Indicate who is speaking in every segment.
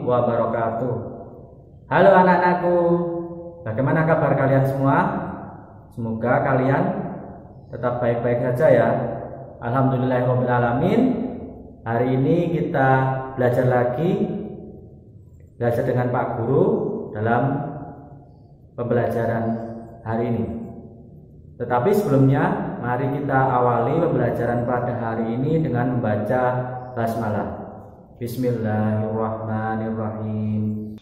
Speaker 1: wabarakatuh. Halo anak-anakku, bagaimana kabar kalian semua? Semoga kalian tetap baik-baik saja ya. Alhamdulillahirobbilalamin. Hari ini kita belajar dengan Pak Guru dalam pembelajaran hari ini. Tetapi sebelumnya, mari kita awali pembelajaran pada hari ini dengan membaca basmalah. Bismillahirrahmanirrahim.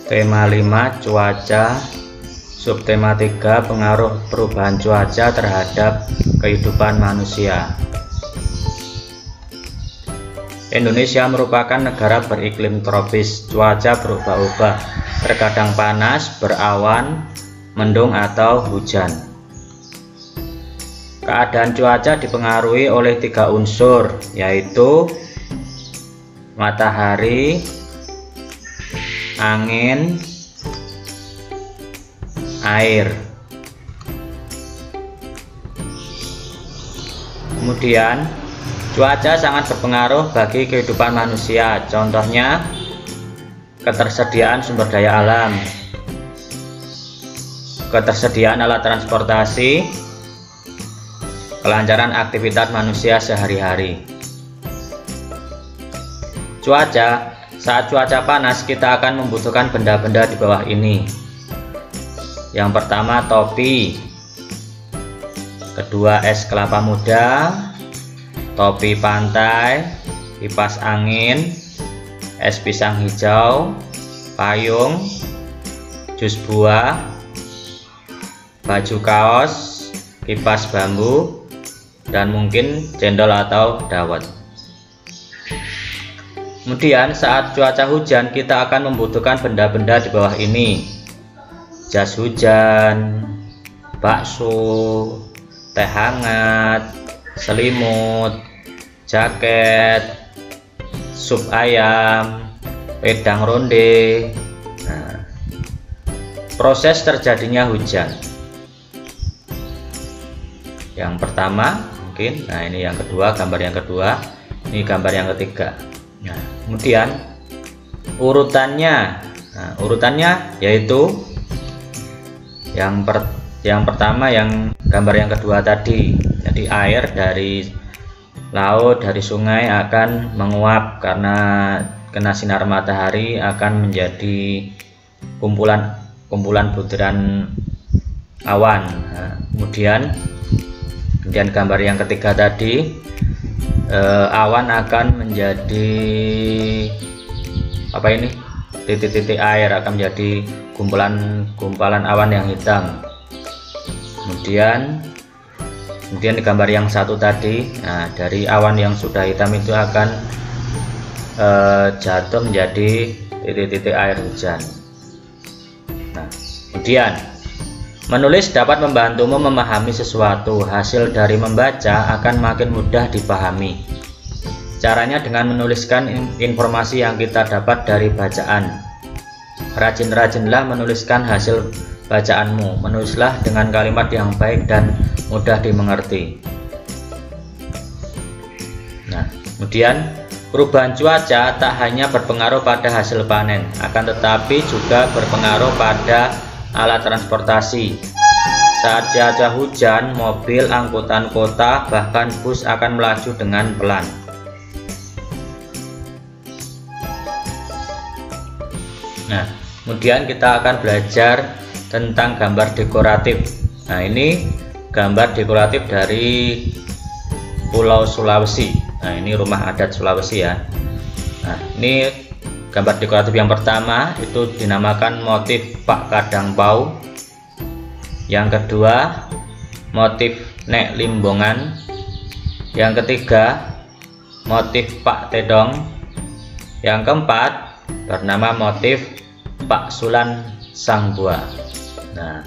Speaker 1: Tema 5 cuaca, subtema 3 pengaruh perubahan cuaca terhadap kehidupan manusia. Indonesia merupakan negara beriklim tropis. Cuaca berubah-ubah, terkadang panas, berawan, mendung atau hujan. Keadaan cuaca dipengaruhi oleh 3 unsur, yaitu matahari, angin, air. Kemudian cuaca sangat berpengaruh bagi kehidupan manusia. Contohnya ketersediaan sumber daya alam, ketersediaan alat transportasi, kelancaran aktivitas manusia sehari-hari. Saat cuaca panas, kita akan membutuhkan benda-benda di bawah ini. Yang pertama topi, kedua es kelapa muda, topi pantai, kipas angin, es pisang hijau, payung, jus buah, baju kaos, kipas bambu, dan mungkin cendol atau dawet. Kemudian saat cuaca hujan, kita akan membutuhkan benda-benda di bawah ini: jas hujan, bakso, teh hangat, selimut, jaket, sup ayam, wedang ronde. Nah, proses terjadinya hujan. Yang pertama mungkin, nah ini yang kedua, gambar yang kedua, ini gambar yang ketiga. Nah, kemudian urutannya yaitu yang pertama, yang gambar yang kedua tadi. Jadi air dari laut, dari sungai akan menguap karena kena sinar matahari, akan menjadi kumpulan butiran awan. Nah, kemudian gambar yang ketiga tadi, awan akan menjadi titik-titik air, akan menjadi gumpalan awan yang hitam. Kemudian di gambar yang satu tadi, nah dari awan yang sudah hitam itu akan jatuh menjadi titik-titik air hujan. Nah, kemudian menulis dapat membantumu memahami sesuatu. Hasil dari membaca akan makin mudah dipahami. Caranya dengan menuliskan informasi yang kita dapat dari bacaan. Rajin-rajinlah menuliskan hasil bacaanmu. Menulislah dengan kalimat yang baik dan mudah dimengerti. Nah, kemudian perubahan cuaca tak hanya berpengaruh pada hasil panen, akan tetapi juga berpengaruh pada alat transportasi. Saat cuaca hujan, mobil, angkutan kota, bahkan bus akan melaju dengan pelan. Nah, kemudian kita akan belajar tentang gambar dekoratif. Nah, ini gambar dekoratif dari Pulau Sulawesi. Nah, ini rumah adat Sulawesi ya. Nah, ini gambar dekoratif yang pertama itu dinamakan motif Pak Kadang Pau. Yang kedua, motif Nek Limbongan. Yang ketiga, motif Pak Tedong. Yang keempat, bernama motif Pak Sulan Sang Buah. Nah,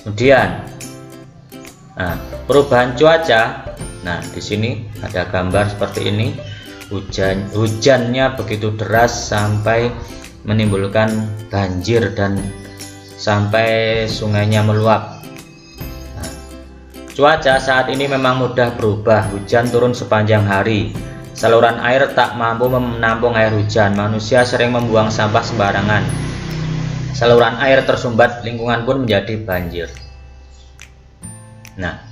Speaker 1: kemudian perubahan cuaca. Nah, di sini ada gambar seperti ini. Hujannya begitu deras sampai menimbulkan banjir dan sampai sungainya meluap. Cuaca saat ini memang mudah berubah, hujan turun sepanjang hari. Saluran air tak mampu menampung air hujan, manusia sering membuang sampah sembarangan. Saluran air tersumbat, lingkungan pun menjadi banjir. Nah,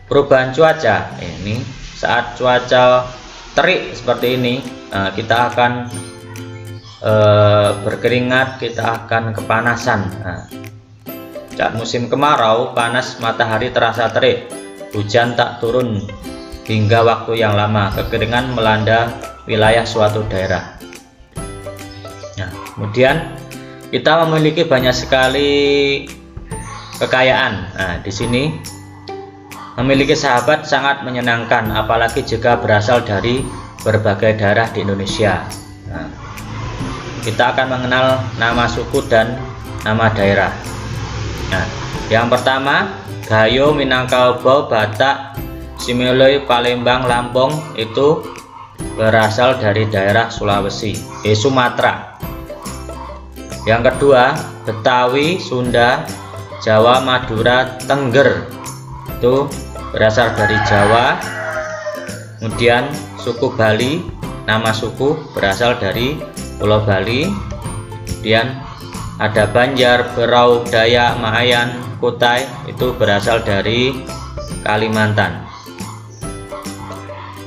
Speaker 1: perubahan cuaca ini saat cuaca terik seperti ini, kita akan berkeringat, kita akan kepanasan. Saat musim kemarau, panas matahari terasa terik, hujan tak turun hingga waktu yang lama, kekeringan melanda wilayah suatu daerah. Nah, kemudian kita memiliki banyak sekali kekayaan. Nah, di sini memiliki sahabat sangat menyenangkan, apalagi jika berasal dari berbagai daerah di Indonesia. Nah, kita akan mengenal nama suku dan nama daerah. Nah, yang pertama, Gayo, Minangkabau, Batak, Similai, Palembang, Lampung itu berasal dari daerah Sumatera. Yang kedua, Betawi, Sunda, Jawa, Madura, Tengger itu berasal dari Jawa. Kemudian suku Bali, nama suku berasal dari Pulau Bali. Kemudian ada Banjar, Berau, Dayak, Mahayan, Kutai itu berasal dari Kalimantan.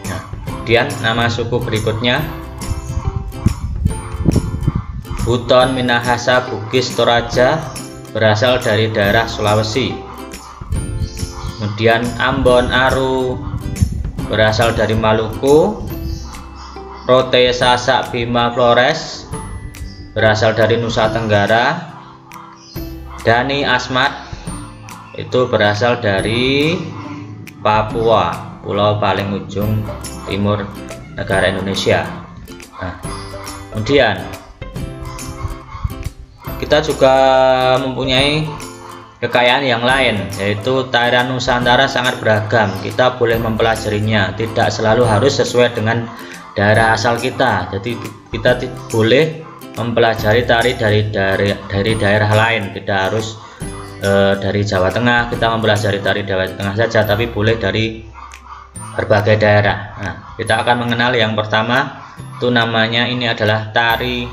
Speaker 1: Nah, kemudian nama suku berikutnya Buton, Minahasa, Bugis, Toraja berasal dari daerah Sulawesi. Kemudian Ambon, Aru berasal dari Maluku. Rote, Sasak, Bima, Flores berasal dari Nusa Tenggara. Dani, Asmat itu berasal dari Papua, pulau paling ujung timur negara Indonesia. Nah, kemudian kita juga mempunyai kekayaan yang lain, yaitu tarian Nusantara sangat beragam. Kita boleh mempelajarinya, tidak selalu harus sesuai dengan daerah asal kita. Jadi kita boleh mempelajari tari dari daerah lain, tidak harus dari Jawa Tengah kita mempelajari tari Jawa Tengah saja, tapi boleh dari berbagai daerah. Nah, kita akan mengenal yang pertama, itu namanya ini adalah tari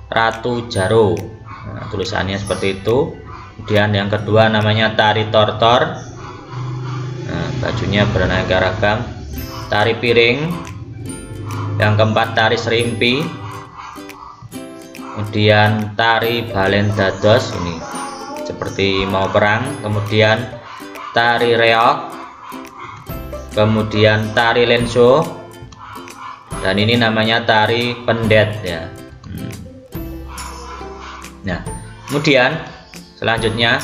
Speaker 1: Ratu Jaro. Nah, tulisannya seperti itu. Kemudian yang kedua namanya tari Tortor. Nah, bajunya beraneka ragam. Tari Piring. Yang keempat tari Serimpi. Kemudian tari Balen Dados, ini seperti mau perang. Kemudian tari Reok. Kemudian tari Lenso. Dan ini namanya tari Pendet ya. Nah, kemudian selanjutnya,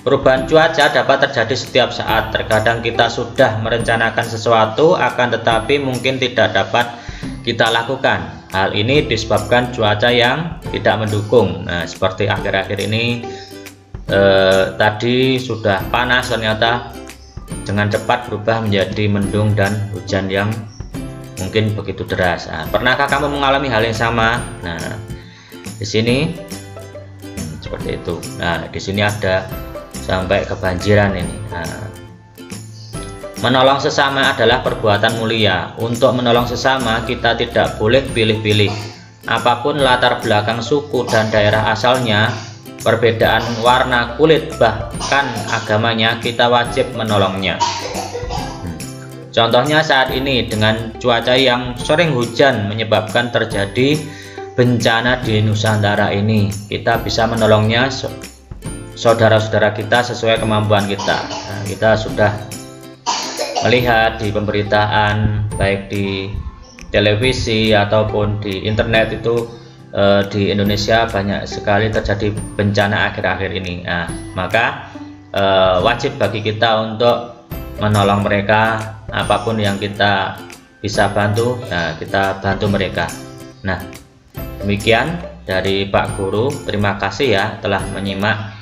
Speaker 1: perubahan cuaca dapat terjadi setiap saat. Terkadang kita sudah merencanakan sesuatu, akan tetapi mungkin tidak dapat kita lakukan. Hal ini disebabkan cuaca yang tidak mendukung. Nah, seperti akhir-akhir ini tadi sudah panas, ternyata dengan cepat berubah menjadi mendung dan hujan yang mungkin begitu deras. Nah, pernahkah kamu mengalami hal yang sama? Nah, di sini seperti itu. Nah, di sini ada sampai kebanjiran ini. Nah, menolong sesama adalah perbuatan mulia. Untuk menolong sesama kita tidak boleh pilih-pilih. Apapun latar belakang suku dan daerah asalnya, perbedaan warna kulit, bahkan agamanya, kita wajib menolongnya. Contohnya saat ini dengan cuaca yang sering hujan menyebabkan terjadi bencana di Nusantara ini, kita bisa menolongnya saudara-saudara kita sesuai kemampuan kita. Nah, kita sudah melihat di pemberitaan baik di televisi ataupun di internet itu di Indonesia banyak sekali terjadi bencana akhir-akhir ini. Nah, maka wajib bagi kita untuk menolong mereka, apapun yang kita bisa bantu, nah, kita bantu mereka. Nah, demikian dari Pak Guru, terima kasih ya telah menyimak